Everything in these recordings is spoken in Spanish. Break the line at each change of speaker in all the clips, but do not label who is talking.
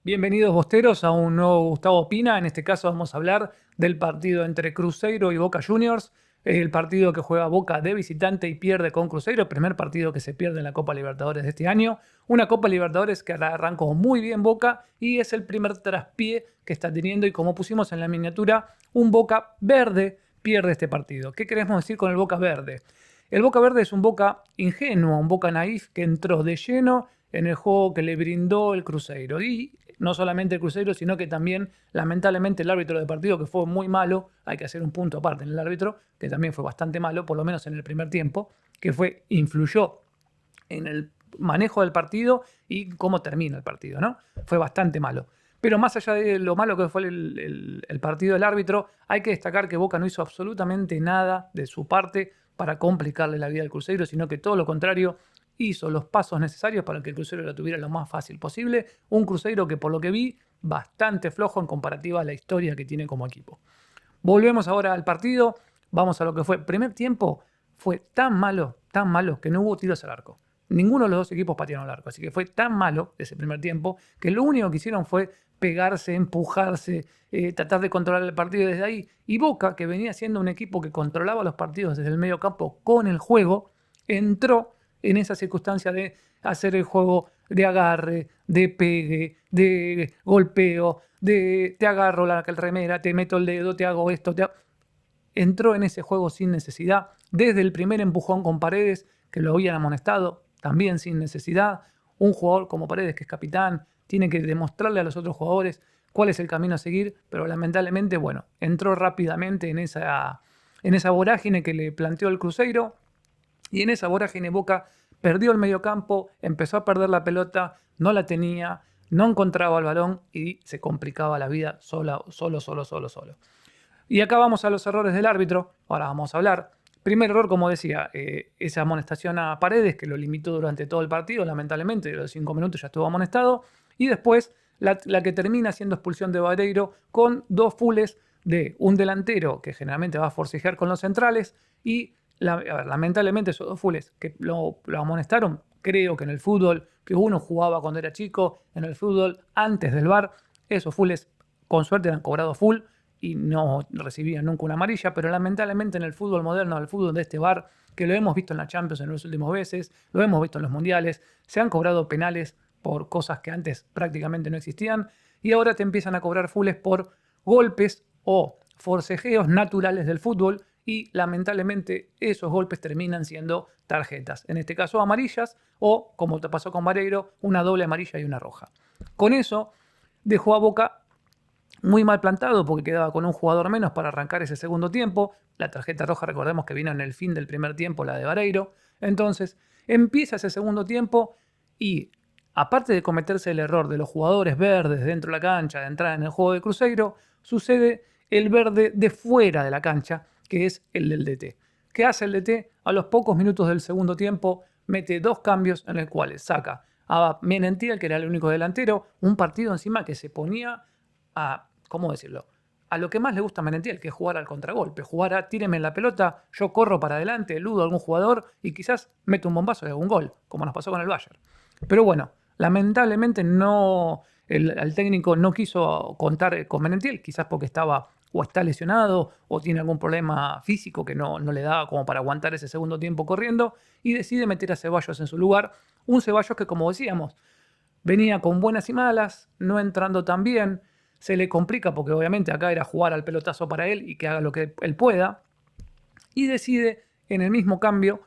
Bienvenidos Bosteros a un nuevo Gustavo Opina. En este caso vamos a hablar del partido entre Cruzeiro y Boca Juniors. El partido que juega Boca de visitante y pierde con Cruzeiro. Primer partido que se pierde en la Copa Libertadores de este año. Una Copa Libertadores que arrancó muy bien Boca y es el primer traspié que está teniendo. Y como pusimos en la miniatura, un Boca verde pierde este partido. ¿Qué queremos decir con el Boca verde? El Boca verde es un Boca ingenuo, un Boca naif que entró de lleno en el juego que le brindó el Cruzeiro. Y no solamente el Cruzeiro, sino que también, lamentablemente, el árbitro de partido, que fue muy malo, hay que hacer un punto aparte en el árbitro, que también fue bastante malo, por lo menos en el primer tiempo, que influyó en el manejo del partido y cómo termina el partido, ¿no? Fue bastante malo. Pero más allá de lo malo que fue el partido del árbitro, hay que destacar que Boca no hizo absolutamente nada de su parte para complicarle la vida al Cruzeiro, sino que todo lo contrario, hizo los pasos necesarios para que el Cruzeiro la tuviera lo más fácil posible. Un Cruzeiro que, por lo que vi, bastante flojo en comparativa a la historia que tiene como equipo. Volvemos ahora al partido. Vamos a lo que fue. Primer tiempo fue tan malo, que no hubo tiros al arco. Ninguno de los dos equipos patearon al arco. Así que fue tan malo ese primer tiempo que lo único que hicieron fue pegarse, empujarse, tratar de controlar el partido desde ahí. Y Boca, que venía siendo un equipo que controlaba los partidos desde el medio campo con el juego, entró en esa circunstancia de hacer el juego de agarre, de pegue, de golpeo, de te agarro la remera, te meto el dedo, te hago esto. Entró en ese juego sin necesidad. Desde el primer empujón con Paredes, que lo habían amonestado, también sin necesidad. Un jugador como Paredes, que es capitán, tiene que demostrarle a los otros jugadores cuál es el camino a seguir, pero lamentablemente, bueno, entró rápidamente en esa vorágine que le planteó el Cruzeiro, y en esa vorágine Boca perdió el mediocampo, empezó a perder la pelota, no la tenía, no encontraba el balón y se complicaba la vida solo. Y acá vamos a los errores del árbitro. Ahora vamos a hablar. Primer error, como decía, esa amonestación a Paredes, que lo limitó durante todo el partido, lamentablemente, de los 5 minutos ya estuvo amonestado. Y después la que termina siendo expulsión de Vareiro con dos fules de un delantero que generalmente va a forcejear con los centrales y lamentablemente esos dos fules que lo amonestaron, creo que en el fútbol que uno jugaba cuando era chico, en el fútbol antes del VAR, esos fules con suerte eran cobrados full y no recibían nunca una amarilla, pero lamentablemente en el fútbol moderno, el fútbol de este VAR, que lo hemos visto en la Champions en los últimos veces, lo hemos visto en los mundiales, se han cobrado penales por cosas que antes prácticamente no existían y ahora te empiezan a cobrar fulles por golpes o forcejeos naturales del fútbol y lamentablemente esos golpes terminan siendo tarjetas, en este caso amarillas o, como te pasó con Vareiro, una doble amarilla y una roja. Con eso dejó a Boca muy mal plantado porque quedaba con un jugador menos para arrancar ese segundo tiempo. La tarjeta roja, recordemos que vino en el fin del primer tiempo, la de Vareiro. Entonces, empieza ese segundo tiempo y, aparte de cometerse el error de los jugadores verdes dentro de la cancha, de entrar en el juego de Cruzeiro, sucede el verde de fuera de la cancha, que es el del DT. ¿Qué hace el DT? A los pocos minutos del segundo tiempo mete dos cambios en los cuales saca a Menentiel, que era el único delantero, un partido encima que se ponía a, ¿cómo decirlo? A lo que más le gusta a Menentiel, que es jugar al contragolpe, jugar a tíreme en la pelota, yo corro para adelante, eludo a algún jugador y quizás meto un bombazo y hago un gol, como nos pasó con el Bayern. Pero bueno, lamentablemente no, el técnico no quiso contar con Menentiel, quizás porque estaba o está lesionado o tiene algún problema físico que no le da como para aguantar ese segundo tiempo corriendo y decide meter a Ceballos en su lugar. Un Ceballos que, como decíamos, venía con buenas y malas, no entrando tan bien, se le complica porque obviamente acá era jugar al pelotazo para él y que haga lo que él pueda, y decide en el mismo cambio,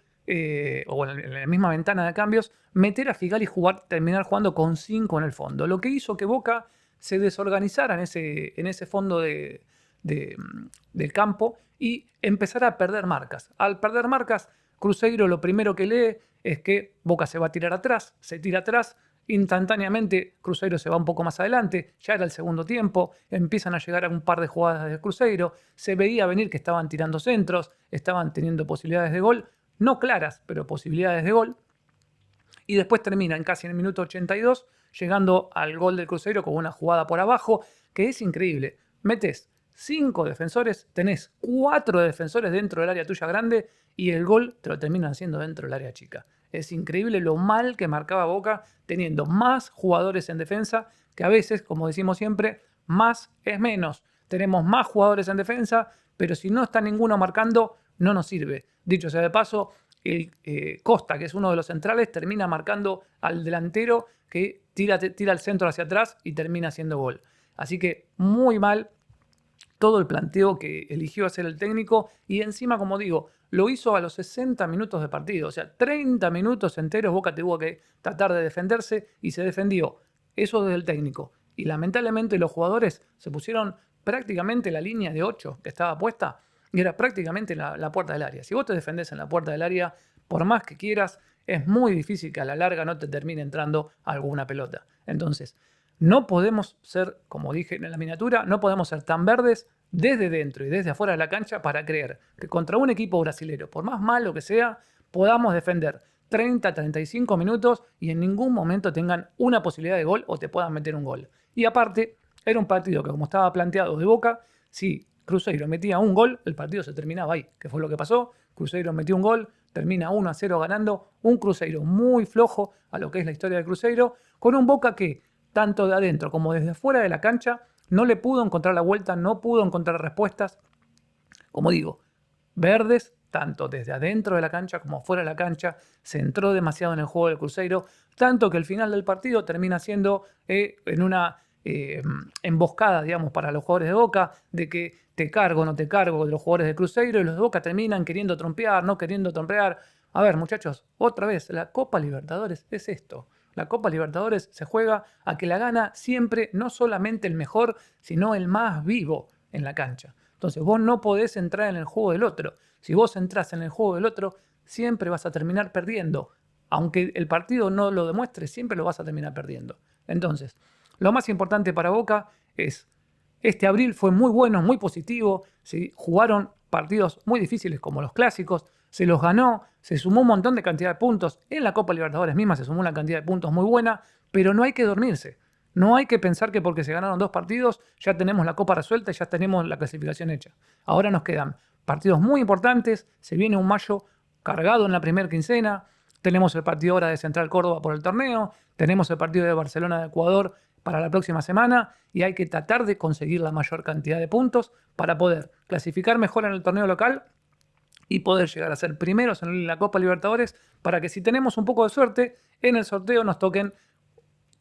o en la misma ventana de cambios, meter a Figal y terminar jugando con 5 en el fondo, lo que hizo que Boca se desorganizara en ese fondo de, del campo y empezar a perder marcas. Al perder marcas, Cruzeiro lo primero que lee es que Boca se va a tirar atrás, se tira atrás, instantáneamente Cruzeiro se va un poco más adelante, ya era el segundo tiempo, empiezan a llegar a un par de jugadas de Cruzeiro, se veía venir que estaban tirando centros, estaban teniendo posibilidades de gol, no claras, pero posibilidades de gol, y después terminan casi en el minuto 82 llegando al gol del Cruzeiro con una jugada por abajo, que es increíble. Metes 5 defensores, tenés 4 defensores dentro del área tuya grande y el gol te lo terminan haciendo dentro del área chica. Es increíble lo mal que marcaba Boca teniendo más jugadores en defensa que a veces, como decimos siempre, más es menos. Tenemos más jugadores en defensa, pero si no está ninguno marcando, no nos sirve. Dicho sea de paso, el Costa, que es uno de los centrales, termina marcando al delantero que tira el centro hacia atrás y termina haciendo gol. Así que muy mal todo el planteo que eligió hacer el técnico y encima, como digo, lo hizo a los 60 minutos de partido. O sea, 30 minutos enteros Boca tuvo que tratar de defenderse y se defendió. Eso desde el técnico. Y lamentablemente los jugadores se pusieron prácticamente la línea de 8 que estaba puesta y era prácticamente la puerta del área. Si vos te defendés en la puerta del área, por más que quieras, es muy difícil que a la larga no te termine entrando alguna pelota. Entonces, no podemos ser, como dije en la miniatura, no podemos ser tan verdes desde dentro y desde afuera de la cancha para creer que contra un equipo brasilero, por más malo que sea, podamos defender 30, 35 minutos y en ningún momento tengan una posibilidad de gol o te puedan meter un gol. Y aparte, era un partido que como estaba planteado de Boca, si Cruzeiro metía un gol, el partido se terminaba ahí, que fue lo que pasó. Cruzeiro metió un gol, termina 1-0 ganando, un Cruzeiro muy flojo a lo que es la historia de Cruzeiro, con un Boca que tanto de adentro como desde fuera de la cancha no le pudo encontrar la vuelta, no pudo encontrar respuestas. Como digo, verdes, tanto desde adentro de la cancha como fuera de la cancha, se entró demasiado en el juego del Cruzeiro, tanto que el final del partido termina siendo en una emboscada, digamos, para los jugadores de Boca, de que te cargo, no te cargo, de los jugadores de Cruzeiro, y los de Boca terminan queriendo trompear, no queriendo trompear. A ver, muchachos, otra vez, la Copa Libertadores es esto. La Copa Libertadores se juega a que la gana siempre, no solamente el mejor, sino el más vivo en la cancha. Entonces vos no podés entrar en el juego del otro. Si vos entrás en el juego del otro, siempre vas a terminar perdiendo. Aunque el partido no lo demuestre, siempre lo vas a terminar perdiendo. Entonces, lo más importante para Boca es, este abril fue muy bueno, muy positivo. ¿Sí? Jugaron partidos muy difíciles como los clásicos, se los ganó, se sumó un montón de cantidad de puntos. En la Copa Libertadores misma se sumó una cantidad de puntos muy buena, pero no hay que dormirse. No hay que pensar que porque se ganaron 2 partidos ya tenemos la Copa resuelta y ya tenemos la clasificación hecha. Ahora nos quedan partidos muy importantes, se viene un mayo cargado en la primera quincena, tenemos el partido ahora de Central Córdoba por el torneo, tenemos el partido de Barcelona de Ecuador para la próxima semana y hay que tratar de conseguir la mayor cantidad de puntos para poder clasificar mejor en el torneo local y poder llegar a ser primeros en la Copa Libertadores para que si tenemos un poco de suerte, en el sorteo nos toquen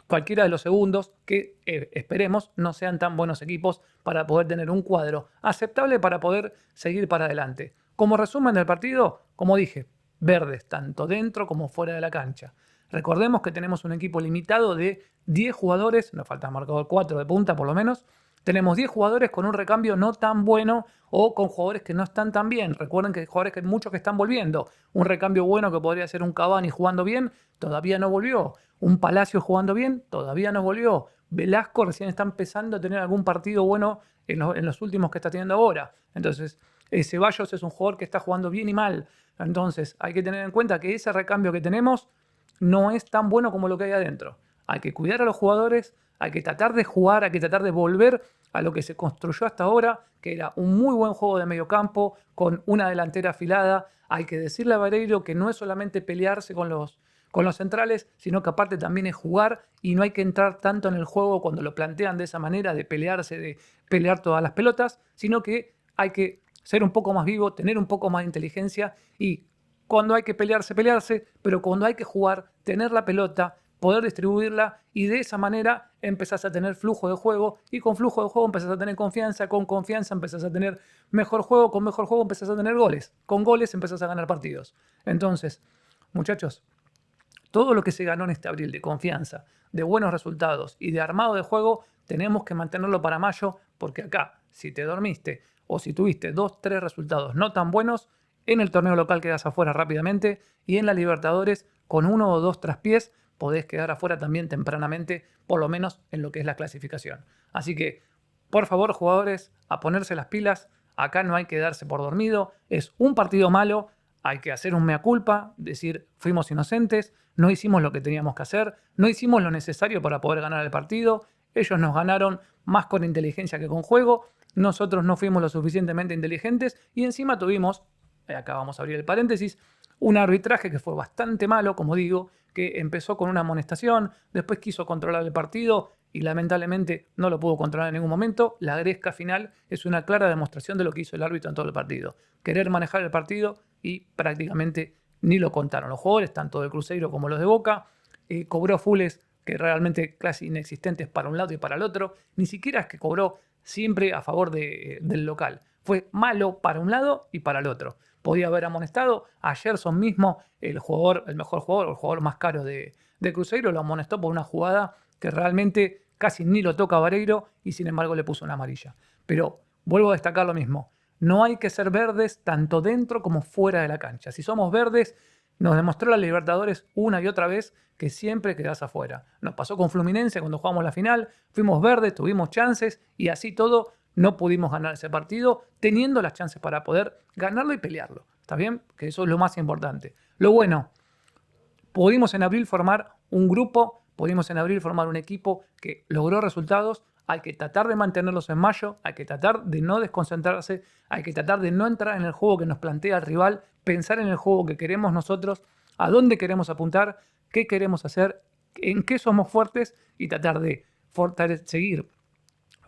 cualquiera de los segundos que esperemos no sean tan buenos equipos para poder tener un cuadro aceptable para poder seguir para adelante. Como resumen del partido, como dije, verdes tanto dentro como fuera de la cancha. Recordemos que tenemos un equipo limitado de 10 jugadores, nos falta marcador 4 de punta por lo menos. Tenemos 10 jugadores con un recambio no tan bueno o con jugadores que no están tan bien. Recuerden que hay jugadores que muchos que están volviendo. Un recambio bueno que podría ser un Cavani jugando bien, todavía no volvió. Un Palacio jugando bien, todavía no volvió. Velasco recién está empezando a tener algún partido bueno en los últimos que está teniendo ahora. Entonces, Ceballos es un jugador que está jugando bien y mal. Entonces, hay que tener en cuenta que ese recambio que tenemos no es tan bueno como lo que hay adentro. Hay que cuidar a los jugadores, hay que tratar de jugar, hay que tratar de volver a lo que se construyó hasta ahora, que era un muy buen juego de mediocampo con una delantera afilada. Hay que decirle a Vareiro que no es solamente pelearse con los centrales, sino que aparte también es jugar y no hay que entrar tanto en el juego cuando lo plantean de esa manera, de pelearse, de pelear todas las pelotas, sino que hay que ser un poco más vivo, tener un poco más de inteligencia y cuando hay que pelearse, pero cuando hay que jugar, tener la pelota, poder distribuirla y de esa manera empezás a tener flujo de juego y con flujo de juego empezás a tener confianza, con confianza empezás a tener mejor juego, con mejor juego empezás a tener goles, con goles empezás a ganar partidos. Entonces, muchachos, todo lo que se ganó en este abril de confianza, de buenos resultados y de armado de juego, tenemos que mantenerlo para mayo porque acá, si te dormiste o si tuviste 2, 3 resultados no tan buenos, en el torneo local quedas afuera rápidamente y en la Libertadores con 1 o 2 traspiés podés quedar afuera también tempranamente, por lo menos en lo que es la clasificación. Así que, por favor, jugadores, a ponerse las pilas. Acá no hay que darse por dormido. Es un partido malo. Hay que hacer un mea culpa, decir, fuimos inocentes, no hicimos lo que teníamos que hacer, no hicimos lo necesario para poder ganar el partido. Ellos nos ganaron más con inteligencia que con juego. Nosotros no fuimos lo suficientemente inteligentes y encima tuvimos, acá vamos a abrir el paréntesis, un arbitraje que fue bastante malo, como digo, que empezó con una amonestación, después quiso controlar el partido y lamentablemente no lo pudo controlar en ningún momento. La gresca final es una clara demostración de lo que hizo el árbitro en todo el partido. Querer manejar el partido y prácticamente ni lo contaron los jugadores, tanto del Cruzeiro como los de Boca. Cobró fulls que realmente casi inexistentes para un lado y para el otro. Ni siquiera es que cobró siempre a favor del local. Fue malo para un lado y para el otro. Podía haber amonestado a Gerson mismo, el mejor jugador, o el jugador más caro de Cruzeiro, lo amonestó por una jugada que realmente casi ni lo toca a Vareiro y sin embargo le puso una amarilla. Pero vuelvo a destacar lo mismo. No hay que ser verdes tanto dentro como fuera de la cancha. Si somos verdes, nos demostró la Libertadores una y otra vez que siempre quedás afuera. Nos pasó con Fluminense cuando jugamos la final, fuimos verdes, tuvimos chances y así todo no pudimos ganar ese partido teniendo las chances para poder ganarlo y pelearlo. ¿Está bien? Que eso es lo más importante. Lo bueno, pudimos en abril formar un grupo, pudimos en abril formar un equipo que logró resultados. Hay que tratar de mantenerlos en mayo, hay que tratar de no desconcentrarse, hay que tratar de no entrar en el juego que nos plantea el rival, pensar en el juego que queremos nosotros, a dónde queremos apuntar, qué queremos hacer, en qué somos fuertes y tratar de seguir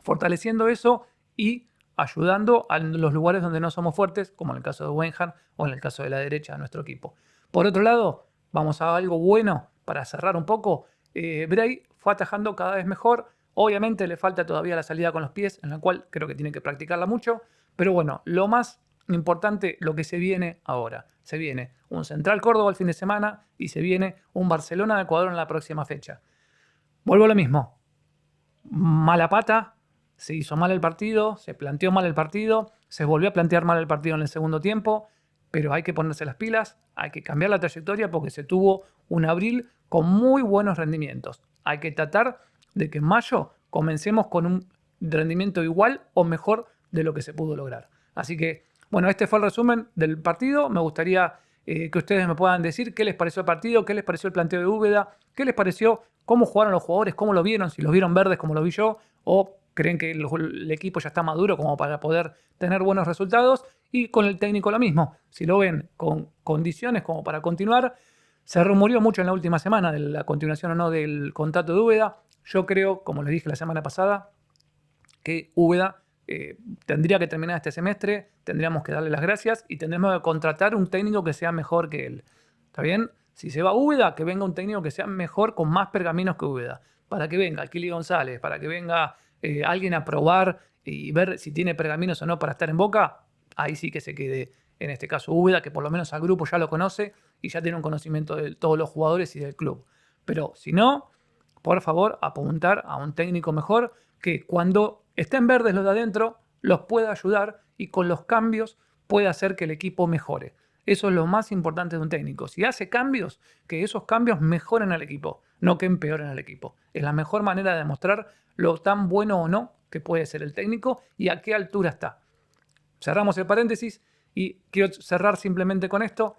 fortaleciendo eso y ayudando a los lugares donde no somos fuertes, como en el caso de Wenham o en el caso de la derecha de nuestro equipo. Por otro lado, vamos a algo bueno para cerrar un poco. Bray fue atajando cada vez mejor. Obviamente le falta todavía la salida con los pies, en la cual creo que tiene que practicarla mucho. Pero bueno, lo más importante, lo que se viene ahora. Se viene un Central Córdoba el fin de semana y se viene un Barcelona de Ecuador en la próxima fecha. Vuelvo a lo mismo. Mala pata, se hizo mal el partido, se planteó mal el partido, se volvió a plantear mal el partido en el segundo tiempo, pero hay que ponerse las pilas, hay que cambiar la trayectoria porque se tuvo un abril con muy buenos rendimientos. Hay que tratar de que en mayo comencemos con un rendimiento igual o mejor de lo que se pudo lograr. Así que, bueno, este fue el resumen del partido. Me gustaría que ustedes me puedan decir qué les pareció el partido, qué les pareció el planteo de Úbeda, qué les pareció, cómo jugaron los jugadores, cómo lo vieron, si los vieron verdes como lo vi yo, o creen que el equipo ya está maduro como para poder tener buenos resultados. Y con el técnico lo mismo. Si lo ven con condiciones como para continuar, se rumoreó mucho en la última semana de la continuación o no del contrato de Úbeda. Yo creo, como les dije la semana pasada, que Úbeda tendría que terminar este semestre, tendríamos que darle las gracias y tendremos que contratar un técnico que sea mejor que él. ¿Está bien? Si se va Úbeda, que venga un técnico que sea mejor, con más pergaminos que Úbeda. Para que venga Kili González, para que venga alguien a probar y ver si tiene pergaminos o no para estar en Boca, ahí sí que se quede, en este caso Úbeda, que por lo menos al grupo ya lo conoce y ya tiene un conocimiento de todos los jugadores y del club. Pero si no, por favor, apuntar a un técnico mejor que cuando estén verdes los de adentro los pueda ayudar y con los cambios pueda hacer que el equipo mejore. Eso es lo más importante de un técnico. Si hace cambios, que esos cambios mejoren al equipo, no que empeoren al equipo. Es la mejor manera de demostrar lo tan bueno o no que puede ser el técnico y a qué altura está. Cerramos el paréntesis y quiero cerrar simplemente con esto.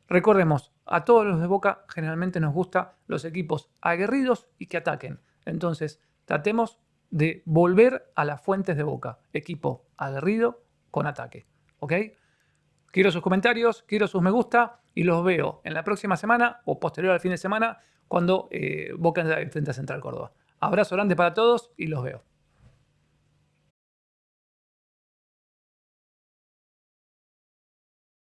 Recordemos, a todos los de Boca generalmente nos gustan los equipos aguerridos y que ataquen. Entonces, tratemos de volver a las fuentes de Boca. Equipo aguerrido con ataque. ¿Ok? Quiero sus comentarios, quiero sus me gusta y los veo en la próxima semana o posterior al fin de semana cuando Boca enfrenta a Central Córdoba. Abrazo grande para todos y los veo.